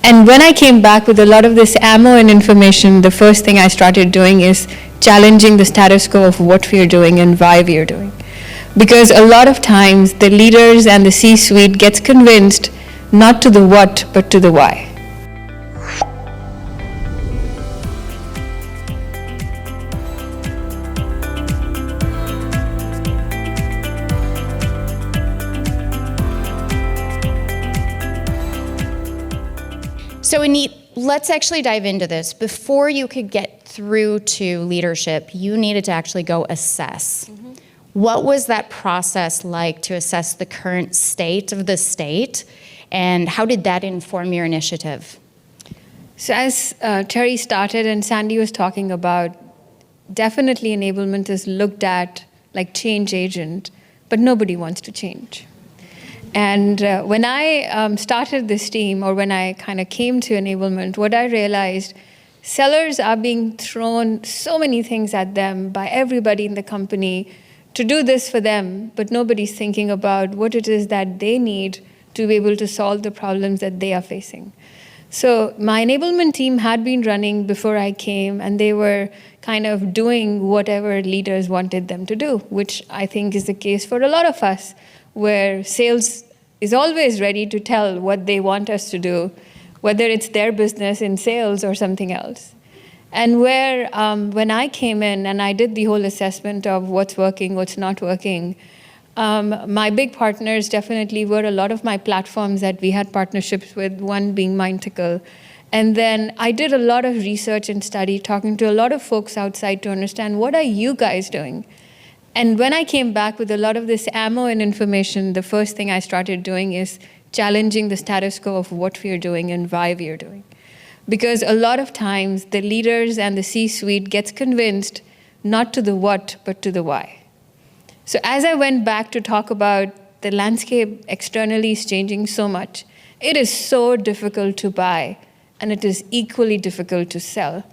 And when I came back with a lot of this ammo and information, the first thing I started doing is challenging the status quo of what we are doing and why we are doing. Because a lot of times the leaders and the C-suite gets convinced not to the what, but to the why. So Aneet, let's actually dive into this. Before you could get through to leadership, you needed to actually go assess. Mm-hmm. What was that process like to assess the current state of the state, and how did that inform your initiative? So as Terry started and Sandy was talking about, definitely enablement is looked at like change agent, but nobody wants to change. And when I started this team, or when I kind of came to enablement, what I realized, sellers are being thrown so many things at them by everybody in the company to do this for them, but nobody's thinking about what it is that they need to be able to solve the problems that they are facing. So my enablement team had been running before I came, and they were kind of doing whatever leaders wanted them to do, which I think is the case for a lot of us, where sales is always ready to tell what they want us to do, whether it's their business in sales or something else. And where, when I came in and I did the whole assessment of what's working, what's not working, my big partners definitely were a lot of my platforms that we had partnerships with, one being MindTickle. And then I did a lot of research and study, talking to a lot of folks outside to understand, what are you guys doing? And when I came back with a lot of this ammo and information, the first thing I started doing is challenging the status quo of what we are doing and why we are doing. Because a lot of times the leaders and the C-suite gets convinced not to the what, but to the why. So as I went back to talk about the landscape externally is changing so much, it is so difficult to buy, and it is equally difficult to sell.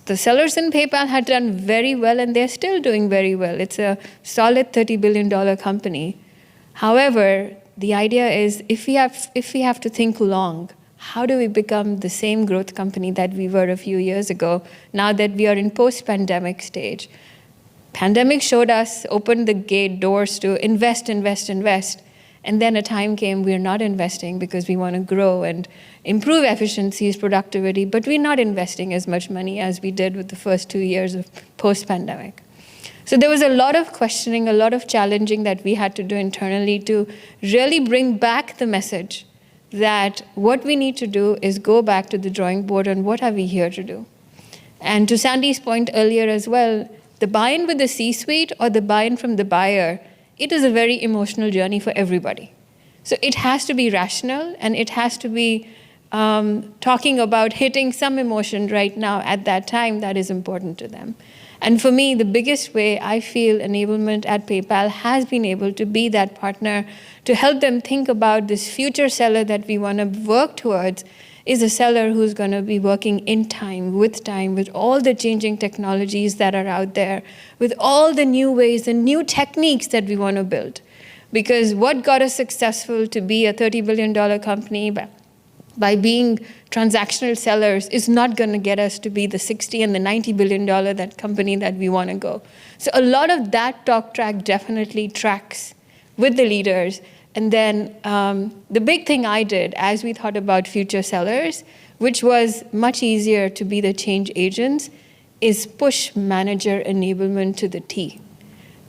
The sellers in PayPal had done very well, and they're still doing very well. It's a solid $30 billion company. However, the idea is, if we have to think long, how do we become the same growth company that we were a few years ago, now that we are in post-pandemic stage? Pandemic showed us, opened the gate doors to invest, invest, invest. And then a time came, we're not investing because we want to grow and improve efficiencies, productivity, but we're not investing as much money as we did with the first 2 years of post-pandemic. So there was a lot of questioning, a lot of challenging that we had to do internally to really bring back the message that what we need to do is go back to the drawing board on what are we here to do. And to Sandy's point earlier as well, the buy-in with the C-suite or the buy-in from the buyer, it is a very emotional journey for everybody. So it has to be rational, and it has to be talking about hitting some emotion right now at that time that is important to them. And for me, the biggest way I feel enablement at PayPal has been able to be that partner to help them think about this future seller that we want to work towards is a seller who's going to be working in time, with all the changing technologies that are out there, with all the new ways and new techniques that we want to build. Because what got us successful to be a $30 billion company by being transactional sellers is not going to get us to be the $60 and the $90 billion that company that we want to go. So a lot of that talk track definitely tracks with the leaders. And then the big thing I did as we thought about future sellers, which was much easier to be the change agents, is push manager enablement to the T.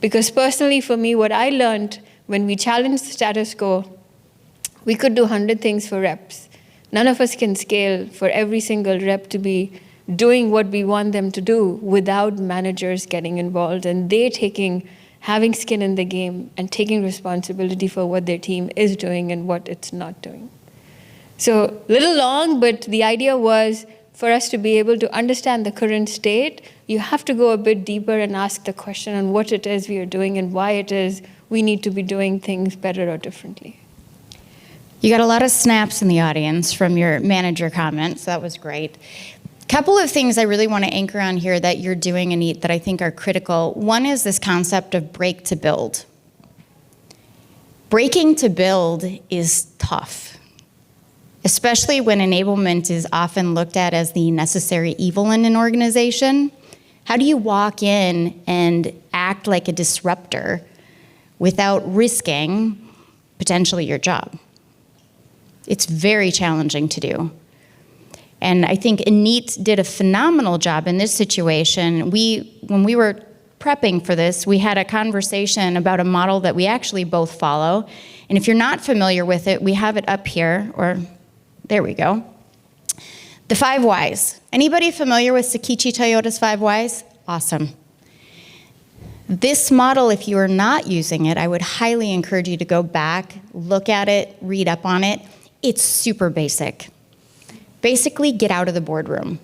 Because personally for me, what I learned when we challenged the status quo, we could do 100 things for reps. None of us can scale for every single rep to be doing what we want them to do without managers getting involved and they having skin in the game and taking responsibility for what their team is doing and what it's not doing. So a little long, but the idea was for us to be able to understand the current state, you have to go a bit deeper and ask the question on what it is we are doing and why it is we need to be doing things better or differently. You got a lot of snaps in the audience from your manager comments. That was great. Couple of things I really want to anchor on here that you're doing, Aneet, that I think are critical. One is this concept of break to build. Breaking to build is tough. especially when enablement is often looked at as the necessary evil in an organization. How do you walk in and act like a disruptor without risking potentially your job? It's very challenging to do. And I think Anit did a phenomenal job in this situation. When we were prepping for this, we had a conversation about a model that we actually both follow. And if you're not familiar with it, we have it up here, or there we go. The 5 whys. Anybody familiar with Sakichi Toyoda's 5 whys? Awesome. This model, if you are not using it, I would highly encourage you to go back, look at it, read up on it. It's super basic. Basically, get out of the boardroom.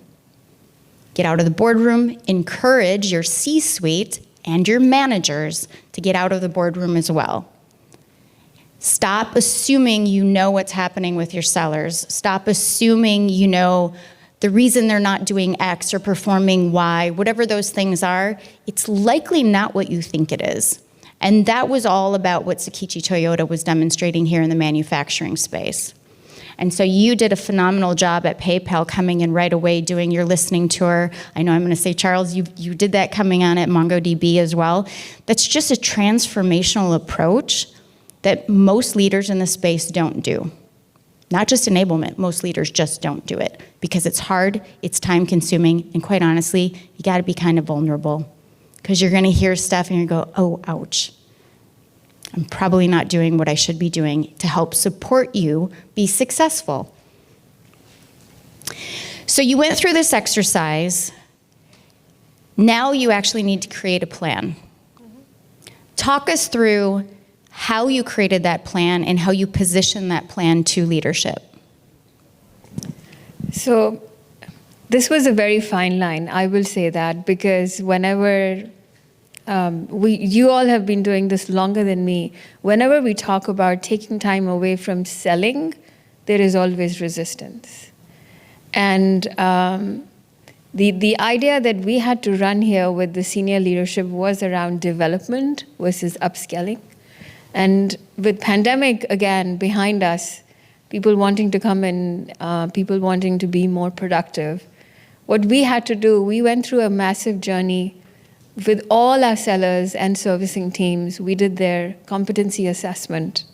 Get out of the boardroom, encourage your C-suite and your managers to get out of the boardroom as well. Stop assuming you know what's happening with your sellers. Stop assuming you know the reason they're not doing X or performing Y, whatever those things are. It's likely not what you think it is. And that was all about what Sakichi Toyoda was demonstrating here in the manufacturing space. And so you did a phenomenal job at PayPal coming in right away, doing your listening tour. I know I'm going to say, Charles, you did that coming on at MongoDB as well. That's just a transformational approach that most leaders in the space don't do. Not just enablement, most leaders just don't do it because it's hard, it's time consuming, and quite honestly, you got to be kind of vulnerable because you're going to hear stuff and you go, oh, ouch. I'm probably not doing what I should be doing to help support you be successful. So you went through this exercise. Now you actually need to create a plan. Talk us through how you created that plan and how you position that plan to leadership. So this was a very fine line, I will say that, because whenever you all have been doing this longer than me. Whenever we talk about taking time away from selling, there is always resistance. And the idea that we had to run here with the senior leadership was around development versus upskilling. And with pandemic, again, behind us, people wanting to come in, people wanting to be more productive, what we had to do, we went through a massive journey with all our sellers and servicing teams. We did their competency assessment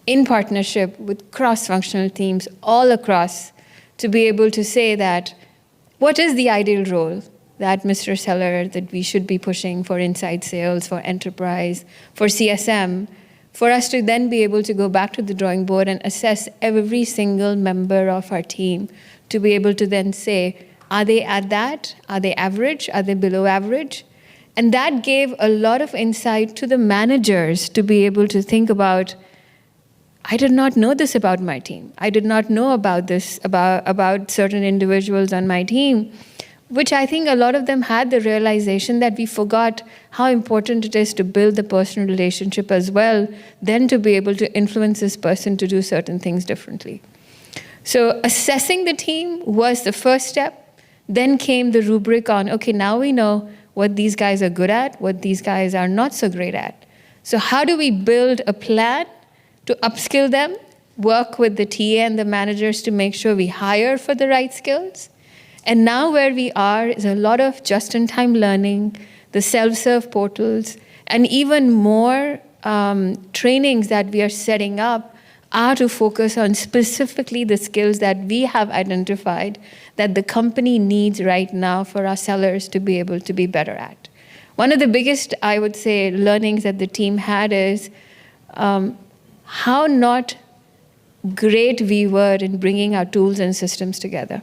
in partnership with cross-functional teams all across to be able to say that what is the ideal role that Mr. Seller that we should be pushing for inside sales, for enterprise, for CSM, for us to then be able to go back to the drawing board and assess every single member of our team to be able to then say, are they at that? Are they average? Are they below average? And that gave a lot of insight to the managers to be able to think about, I did not know this about my team. I did not know about this, about certain individuals on my team, which I think a lot of them had the realization that we forgot how important it is to build the personal relationship as well, then to be able to influence this person to do certain things differently. So assessing the team was the first step. Then came the rubric on, okay, now we know what these guys are good at, what these guys are not so great at. So how do we build a plan to upskill them, work with the TA and the managers to make sure we hire for the right skills? And now where we are is a lot of just-in-time learning, the self-serve portals, and even more trainings that we are setting up are to focus on specifically the skills that we have identified that the company needs right now for our sellers to be able to be better at. One of the biggest, I would say, learnings that the team had is how not great we were in bringing our tools and systems together.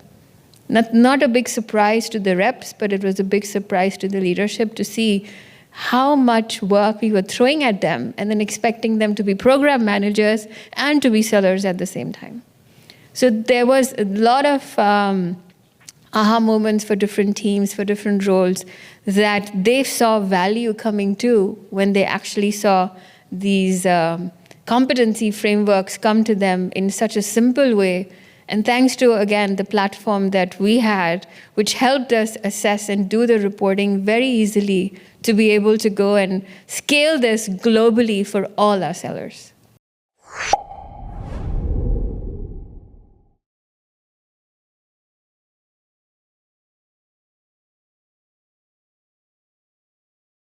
Not a big surprise to the reps, but it was a big surprise to the leadership to see how much work we were throwing at them and then expecting them to be program managers and to be sellers at the same time. So there was a lot of aha moments for different teams, for different roles, that they saw value coming to when they actually saw these competency frameworks come to them in such a simple way. And thanks to, again, the platform that we had, which helped us assess and do the reporting very easily to be able to go and scale this globally for all our sellers.